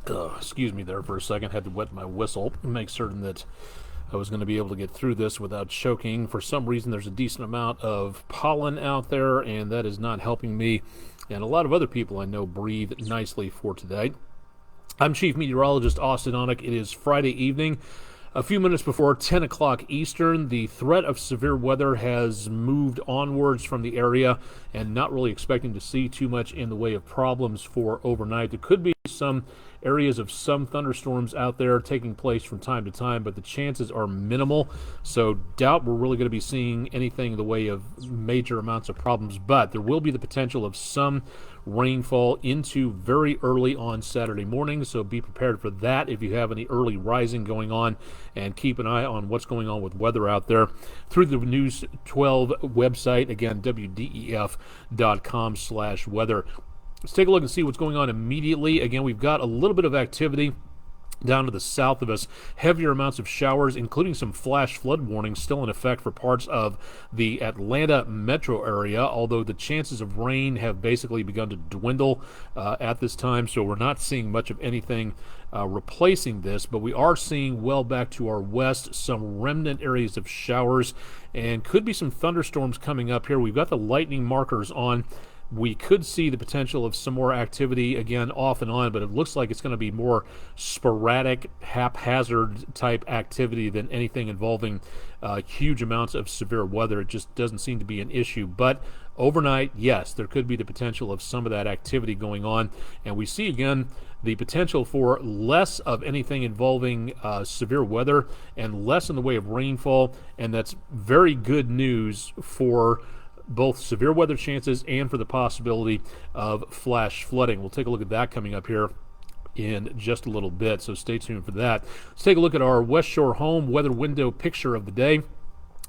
Excuse me there for a second. Had to wet my whistle and make certain that I was going to be able to get through this without choking. For some reason, there's a decent amount of pollen out there, and that is not helping me. And a lot of other people I know breathe nicely for today. I'm Chief Meteorologist Austin Onick. It is Friday evening. A few minutes before 10 o'clock Eastern, the threat of severe weather has moved onwards from the area, and not really expecting to see too much in the way of problems for overnight. There could be some areas of some thunderstorms out there taking place from time to time, but the chances are minimal, so doubt we're really going to be seeing anything in the way of major amounts of problems. But there will be the potential of some rainfall into very early on Saturday morning, so be prepared for that if you have any early rising going on, and keep an eye on what's going on with weather out there through the News 12 website, again, wdef.com/weather. Let's take a look and see what's going on immediately. Again, we've got a little bit of activity down to the south of us. Heavier amounts of showers, including some flash flood warnings, still in effect for parts of the Atlanta metro area, although the chances of rain have basically begun to dwindle at this time, so we're not seeing much of anything replacing this, but we are seeing well back to our west some remnant areas of showers, and could be some thunderstorms coming up here. We've got the lightning markers on. We could see the potential of some more activity again off and on, but it looks like it's going to be more sporadic, haphazard type activity than anything involving huge amounts of severe weather. It just doesn't seem to be an issue. But overnight, yes, there could be the potential of some of that activity going on. And we see again the potential for less of anything involving severe weather and less in the way of rainfall. And that's very good news for both severe weather chances and for the possibility of flash flooding. We'll take a look at that coming up here in just a little bit, so stay tuned for that. Let's take a look at our West Shore home weather window picture of the day.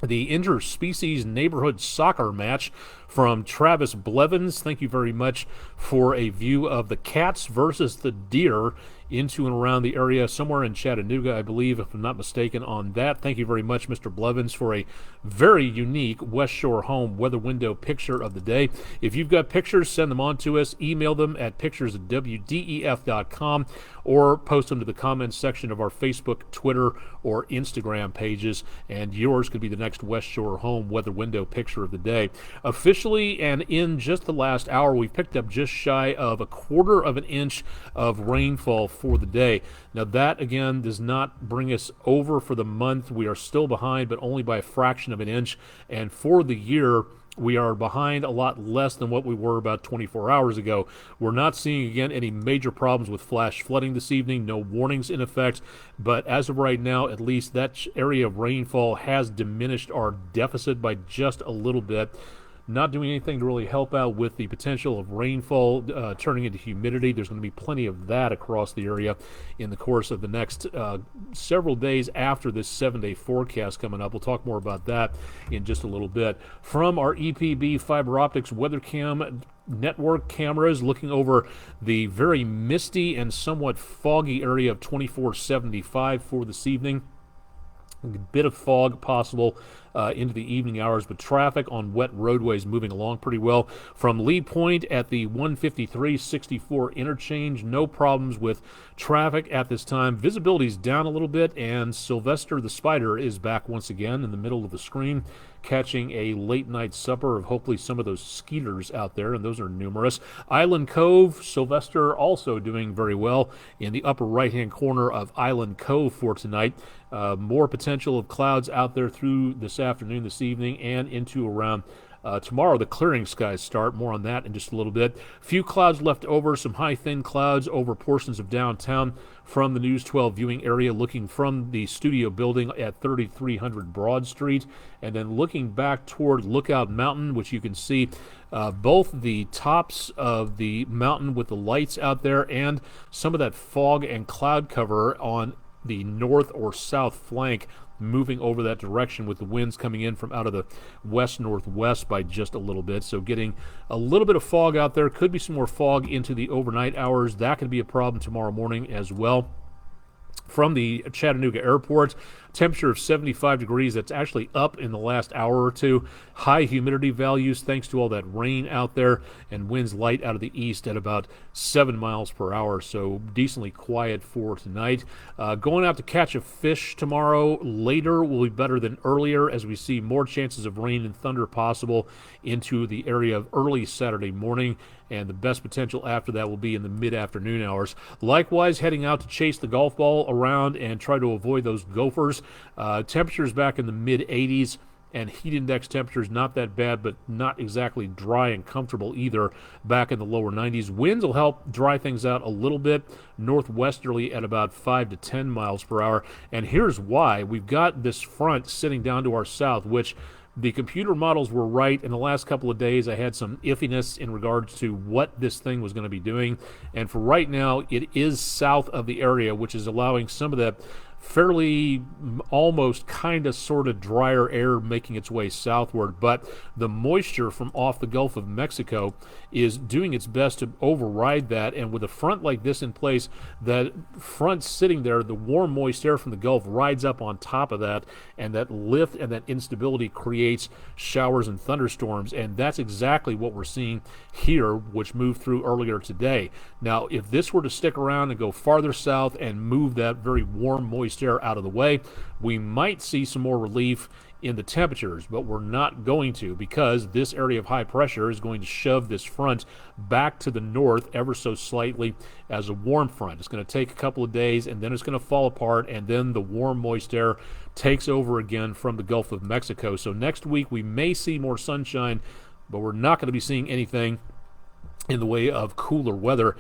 The interspecies neighborhood soccer match from Travis Blevins. Thank you very much for a view of the cats versus the deer into and around the area, somewhere in Chattanooga, I believe, if I'm not mistaken on that. Thank you very much, Mr. Blevins, for a very unique West Shore home weather window picture of the day. If you've got pictures, send them on to us. Email them at pictures@wdef.com or post them to the comments section of our Facebook, Twitter, or Instagram pages, and yours could be the next West Shore home weather window picture of the day. Officially, and in just the last hour, we've picked up just shy of 1/4 of an inch of rainfall for the day. Now that again does not bring us over for the month. We are still behind, but only by a fraction of an inch, and for the year we are behind a lot less than what we were about 24 hours ago. We're not seeing again any major problems with flash flooding this evening, no warnings in effect, but as of right now, at least that area of rainfall has diminished our deficit by just a little bit. Not doing anything to really help out with the potential of rainfall turning into humidity. There's going to be plenty of that across the area in the course of the next several days after this 7-day forecast coming up. We'll talk more about that in just a little bit. From our EPB fiber optics weather cam network cameras, looking over the very misty and somewhat foggy area of 2475 for this evening. A bit of fog possible into the evening hours, but traffic on wet roadways moving along pretty well. From Lee Point at the 153-64 interchange, no problems with traffic at this time. Visibility's down a little bit, and Sylvester the Spider is back once again in the middle of the screen, catching a late night supper of hopefully some of those skeeters out there, and those are numerous. Island Cove, Sylvester also doing very well in the upper right-hand corner of Island Cove for tonight. More potential of clouds out there through this afternoon, this evening, and into around tomorrow. The clearing skies start. More on that in just a little bit. Few clouds left over, some high thin clouds over portions of downtown from the News 12 viewing area, looking from the studio building at 3300 Broad Street, and then looking back toward Lookout Mountain, which you can see both the tops of the mountain with the lights out there and some of that fog and cloud cover on the north or south flank, moving over that direction with the winds coming in from out of the west-northwest by just a little bit. So getting a little bit of fog out there. Could be some more fog into the overnight hours. That could be a problem tomorrow morning as well. from the Chattanooga airport. Temperature of 75 degrees. That's actually up in the last hour or two. High humidity values thanks to all that rain out there, and winds light out of the east at about 7 miles per hour, so decently quiet for tonight. Going out to catch a fish tomorrow later will be better than earlier, as we see more chances of rain and thunder possible into the area of early Saturday morning, and the best potential after that will be in the mid-afternoon hours. Likewise, heading out to chase the golf ball around and try to avoid those gophers. Temperatures back in the mid-80s, and heat index temperatures not that bad, but not exactly dry and comfortable either, back in the lower 90s. Winds will help dry things out a little bit, northwesterly at about 5 to 10 miles per hour. And here's why. We've got this front sitting down to our south, which the computer models were right. In the last couple of days, I had some iffiness in regards to what this thing was going to be doing. And for right now, it is south of the area, which is allowing some of that fairly almost kind of sort of drier air making its way southward, but the moisture from off the Gulf of Mexico is doing its best to override that. And with a front like this in place, that front sitting there, the warm moist air from the Gulf rides up on top of that, and that lift and that instability creates showers and thunderstorms. And that's exactly what we're seeing here, which moved through earlier today. Now, if this were to stick around and go farther south and move that very warm moist air out of the way, we might see some more relief in the temperatures, but we're not going to, because this area of high pressure is going to shove this front back to the north ever so slightly as a warm front. It's going to take a couple of days, and then it's going to fall apart, and then the warm moist air takes over again from the Gulf of Mexico. So next week we may see more sunshine, but we're not going to be seeing anything in the way of cooler weather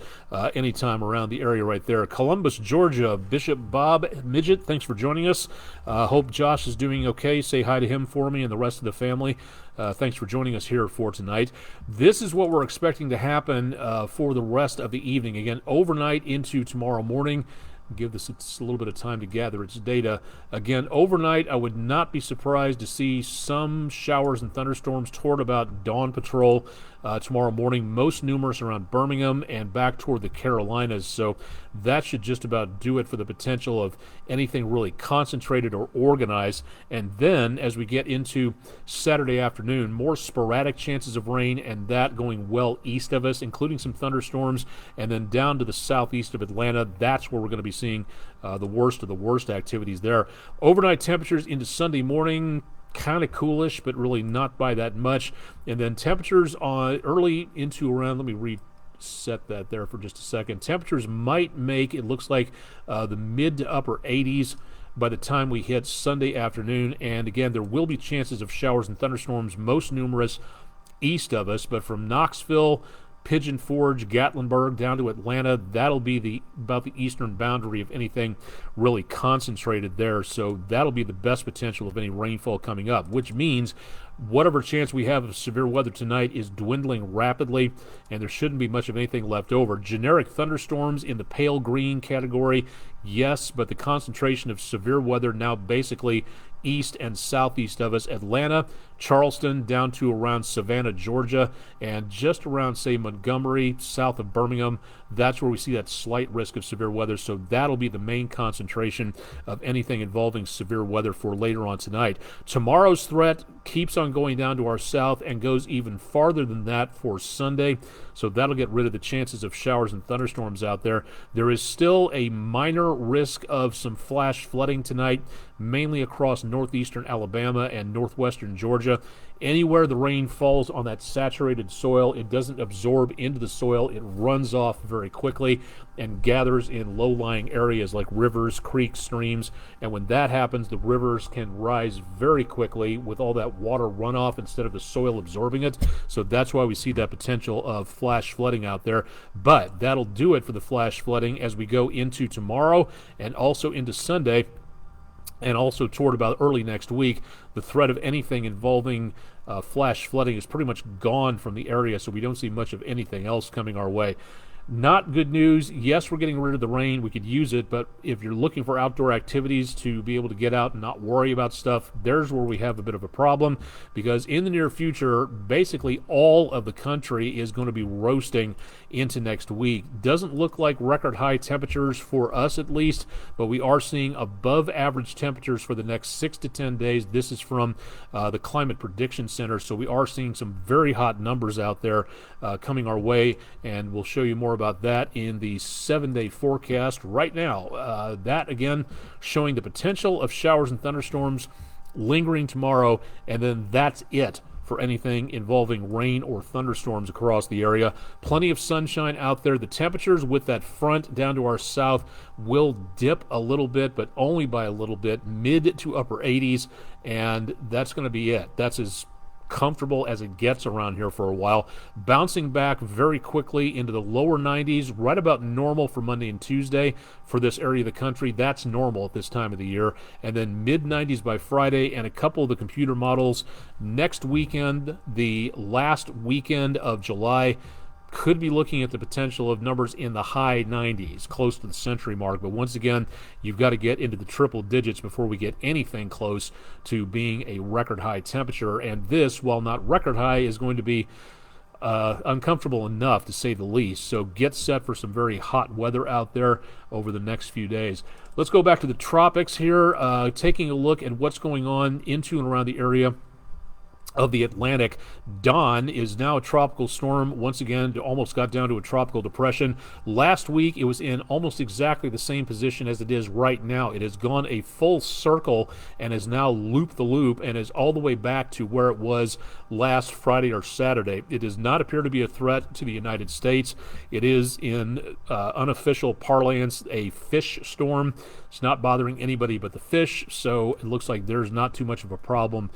anytime around the area right there. Columbus, Georgia, Bishop Bob Midget, thanks for joining us. Hope Josh is doing okay. Say hi to him for me and the rest of the family. Thanks for joining us here for tonight. This is what we're expecting to happen for the rest of the evening. Again, overnight into tomorrow morning. Give this a little bit of time to gather its data. Again, overnight, I would not be surprised to see some showers and thunderstorms toward about dawn patrol tomorrow morning, most numerous around Birmingham and back toward the Carolinas. So that should just about do it for the potential of anything really concentrated or organized. And then as we get into Saturday afternoon, more sporadic chances of rain, and that going well east of us, including some thunderstorms, and then down to the southeast of Atlanta. That's where we're going to be seeing the worst of the worst activities there. Overnight temperatures into Sunday morning, kind of coolish, but really not by that much. And then temperatures on early into around, let me reset that there for just a second. Temperatures might make, it looks like, the mid to upper 80s by the time we hit Sunday afternoon. And again, there will be chances of showers and thunderstorms, most numerous east of us, but from Knoxville, Pigeon Forge, Gatlinburg, down to Atlanta, that'll be about the eastern boundary of anything really concentrated there. So that'll be the best potential of any rainfall coming up, which means whatever chance we have of severe weather tonight is dwindling rapidly, and there shouldn't be much of anything left over. Generic thunderstorms in the pale green category, yes, but the concentration of severe weather now basically east and southeast of us. Atlanta, Charleston, down to around Savannah, Georgia, and just around, say, Montgomery, south of Birmingham. That's where we see that slight risk of severe weather. So that'll be the main concentration of anything involving severe weather for later on tonight. Tomorrow's threat keeps on going down to our south and goes even farther than that for Sunday. So that'll get rid of the chances of showers and thunderstorms out there. There is still a minor risk of some flash flooding tonight, mainly across northeastern Alabama and northwestern Georgia. Anywhere the rain falls on that saturated soil, it doesn't absorb into the soil. It runs off very quickly and gathers in low-lying areas like rivers, creeks, streams. And when that happens, the rivers can rise very quickly with all that water runoff instead of the soil absorbing it. So that's why we see that potential of flash flooding out there. But that'll do it for the flash flooding as we go into tomorrow and also into Sunday. And also toward about early next week, the threat of anything involving flash flooding is pretty much gone from the area, so we don't see much of anything else coming our way. Not good news. Yes, we're getting rid of the rain. We could use it, but if you're looking for outdoor activities to be able to get out and not worry about stuff, there's where we have a bit of a problem, because in the near future, basically all of the country is going to be roasting into next week. Doesn't look like record high temperatures for us at least, but we are seeing above average temperatures for the next 6 to 10 days. This is from the Climate Prediction Center, so we are seeing some very hot numbers out there coming our way, and we'll show you more about that in the 7-day forecast right now. That again showing the potential of showers and thunderstorms lingering tomorrow, and then that's it for anything involving rain or thunderstorms across the area. Plenty of sunshine out there. The temperatures with that front down to our south will dip a little bit, but only by a little bit, mid to upper 80s, and that's going to be it. That's as comfortable as it gets around here for a while. Bouncing back very quickly into the lower 90s, right about normal for Monday and Tuesday for this area of the country. That's normal at this time of the year. And then mid 90s by Friday, and a couple of the computer models next weekend, the last weekend of July, could be looking at the potential of numbers in the high 90s, close to the century mark. But once again, you've got to get into the triple digits before we get anything close to being a record high temperature. And this, while not record high, is going to be uncomfortable enough, to say the least. So get set for some very hot weather out there over the next few days. Let's go back to the tropics here, taking a look at what's going on into and around the area of the Atlantic. Don is now a tropical storm. Once again, almost got down to a tropical depression. Last week, it was in almost exactly the same position as it is right now. It has gone a full circle and has now looped the loop and is all the way back to where it was last Friday or Saturday. It does not appear to be a threat to the United States. It is, in unofficial parlance, a fish storm. It's not bothering anybody but the fish, so it looks like there's not too much of a problem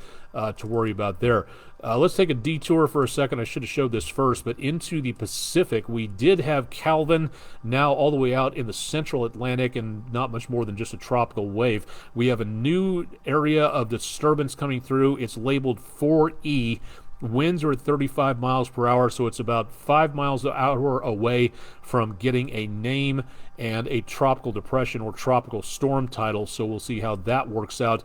to worry about there. Let's take a detour for a second. I should have showed this first, but into the Pacific, we did have Calvin now all the way out in the central Atlantic, and not much more than just a tropical wave. We have a new area of disturbance coming through. It's labeled 4E. Winds are at 35 miles per hour, so it's about 5 miles an hour away from getting a name and a tropical depression or tropical storm title, so we'll see how that works out.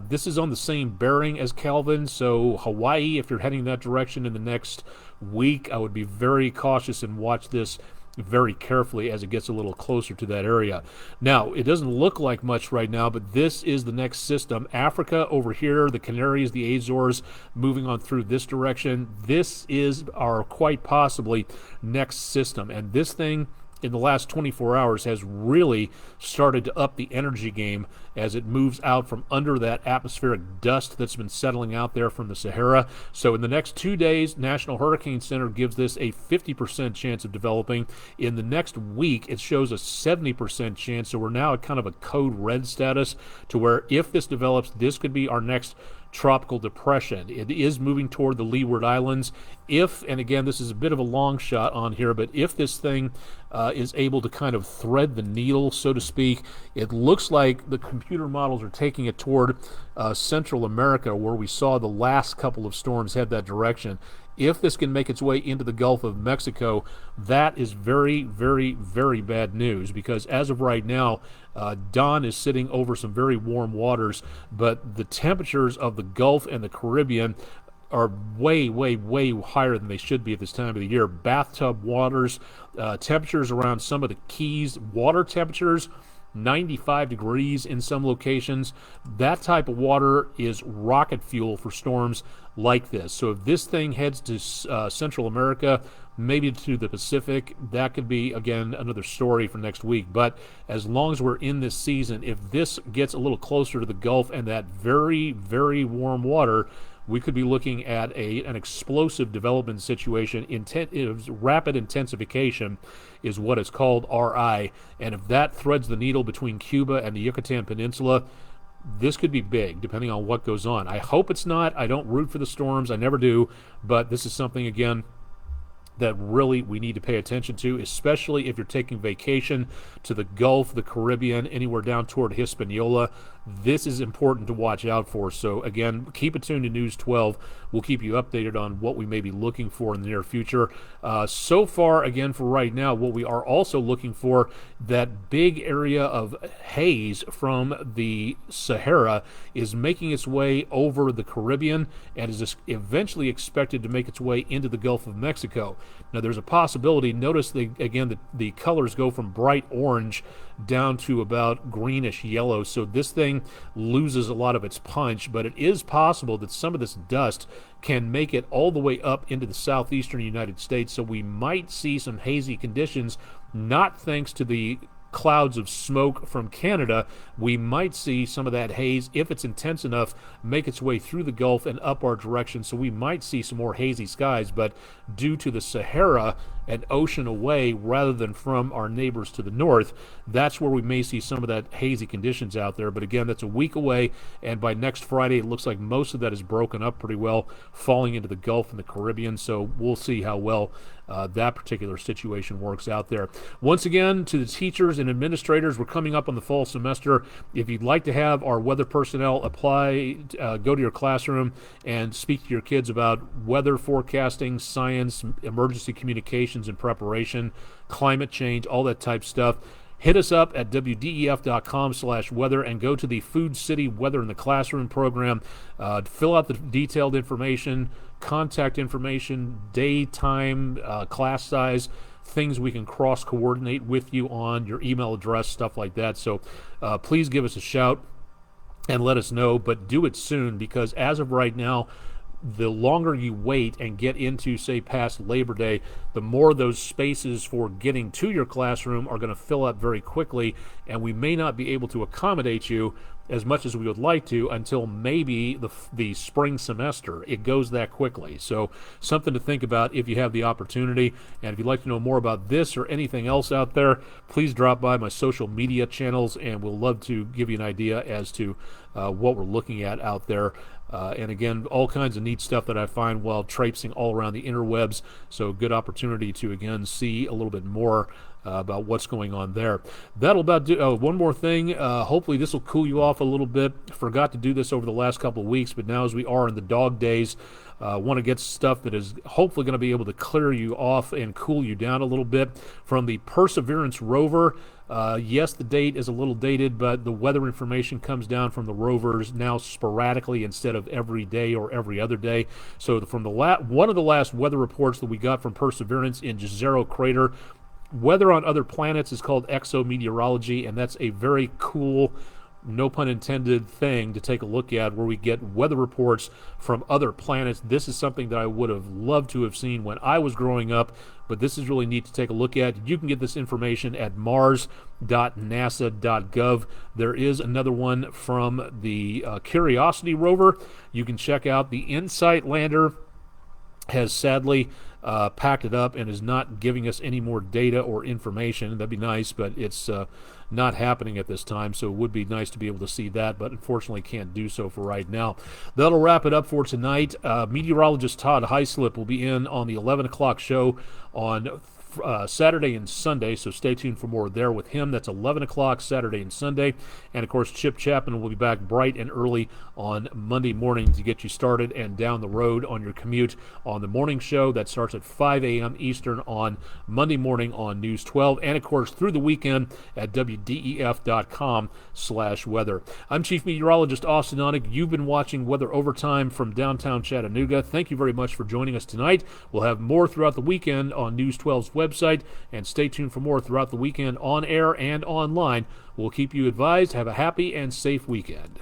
This is on the same bearing as Calvin, so Hawaii, if you're heading that direction in the next week, I would be very cautious and watch this very carefully as it gets a little closer to that area. Now, it doesn't look like much right now, but this is the next system. Africa over here, the Canaries, the Azores, moving on through this direction. This is our quite possibly next system, and this thing in the last 24 hours has really started to up the energy game as it moves out from under that atmospheric dust that's been settling out there from the Sahara. So in the next 2 days, National Hurricane Center gives this a 50% chance of developing. In the next week, it shows a 70% chance. So we're now at kind of a code red status, to where if this develops, this could be our next tropical depression. It is moving toward the Leeward Islands. If, and again, this is a bit of a long shot on here, but if this thing is able to kind of thread the needle, so to speak, it looks like the computer models are taking it toward Central America, where we saw the last couple of storms head that direction. If this can make its way into the Gulf of Mexico, that is very, very, very bad news, because as of right now, Don is sitting over some very warm waters, but the temperatures of the Gulf and the Caribbean are way, way, way higher than they should be at this time of the year. Bathtub waters, temperatures around some of the Keys, water temperatures 95 degrees in some locations. That type of water is rocket fuel for storms like this. So if this thing heads to Central America, maybe to the Pacific, that could be, again, another story for next week. But as long as we're in this season, if this gets a little closer to the Gulf and that very, very warm water, we could be looking at an explosive development situation. Rapid intensification is what is called RI. And if that threads the needle between Cuba and the Yucatan Peninsula, this could be big, depending on what goes on. I hope it's not. I don't root for the storms. I never do. But this is something, again, that really we need to pay attention to, especially if you're taking vacation to the Gulf, the Caribbean, anywhere down toward Hispaniola. this is important to watch out for. So again, keep it tuned to News 12. We'll keep you updated on what we may be looking for in the near future. So far, again, for right now, what we are also looking for, that big area of haze from the Sahara is making its way over the Caribbean and is eventually expected to make its way into the Gulf of Mexico. Now, there's a possibility. Notice, the colors go from bright orange down to about greenish yellow, so this thing loses a lot of its punch, but it is possible that some of this dust can make it all the way up into the southeastern United States, so we might see some hazy conditions, not thanks to the clouds of smoke from Canada. We might see some of that haze, if it's intense enough, make its way through the Gulf and up our direction, so we might see some more hazy skies, but due to the Sahara, an ocean away rather than from our neighbors to the north, that's where we may see some of that hazy conditions out there. But again, that's a week away, and by next Friday it looks like most of that is broken up pretty well, falling into the Gulf and the Caribbean, so we'll see how well that particular situation works out there. Once again, to the teachers and administrators, we're coming up on the fall semester. If you'd like to have our weather personnel apply, go to your classroom and speak to your kids about weather forecasting, science, emergency communications and preparation, climate change, all that type stuff, hit us up at wdef.com/weather and go to the Food City Weather in the Classroom program. Fill out the detailed information, contact information, day, time, class size, things we can cross-coordinate with you on, your email address, stuff like that. So please give us a shout and let us know, but do it soon, because as of right now, the longer you wait and get into, say, past Labor Day, the more those spaces for getting to your classroom are going to fill up very quickly, and we may not be able to accommodate you as much as we would like to until maybe the spring semester. It goes that quickly. So something to think about if you have the opportunity. And if you'd like to know more about this or anything else out there, please drop by my social media channels, and we'll love to give you an idea as to what we're looking at out there. And again, all kinds of neat stuff that I find while traipsing all around the interwebs. So good opportunity to, again, see a little bit more about what's going on there. That'll about do. One more thing. Hopefully this will cool you off a little bit. Forgot to do this over the last couple of weeks, but now as we are in the dog days, want to get stuff that is hopefully going to be able to clear you off and cool you down a little bit from the Perseverance rover. Yes, the date is a little dated, but the weather information comes down from the rovers now sporadically instead of every day or every other day. So from one of the last weather reports that we got from Perseverance in Jezero Crater, weather on other planets is called exometeorology, and that's a very cool, no pun intended, thing to take a look at, where we get weather reports from other planets. This is something that I would have loved to have seen when I was growing up, but this is really neat to take a look at. You can get this information at mars.nasa.gov. There is another one from the Curiosity rover. You can check out. The InSight lander has sadly packed it up and is not giving us any more data or information. That'd be nice, but it's not happening at this time, so it would be nice to be able to see that, but unfortunately can't do so for right now. That'll wrap it up for tonight. Meteorologist Todd Heislip will be in on the 11 o'clock show on Saturday and Sunday, so stay tuned for more there with him. That's 11 o'clock Saturday and Sunday. And of course, Chip Chapman will be back bright and early on Monday morning to get you started and down the road on your commute on the morning show that starts at 5 a.m. Eastern on Monday morning on News 12, and of course through the weekend at wdef.com/weather. I'm Chief Meteorologist Austin Onig. You've been watching Weather Overtime from downtown Chattanooga. Thank you very much for joining us tonight. We'll have more throughout the weekend on News 12's website, and stay tuned for more throughout the weekend on air and online. We'll keep you advised. Have a happy and safe weekend.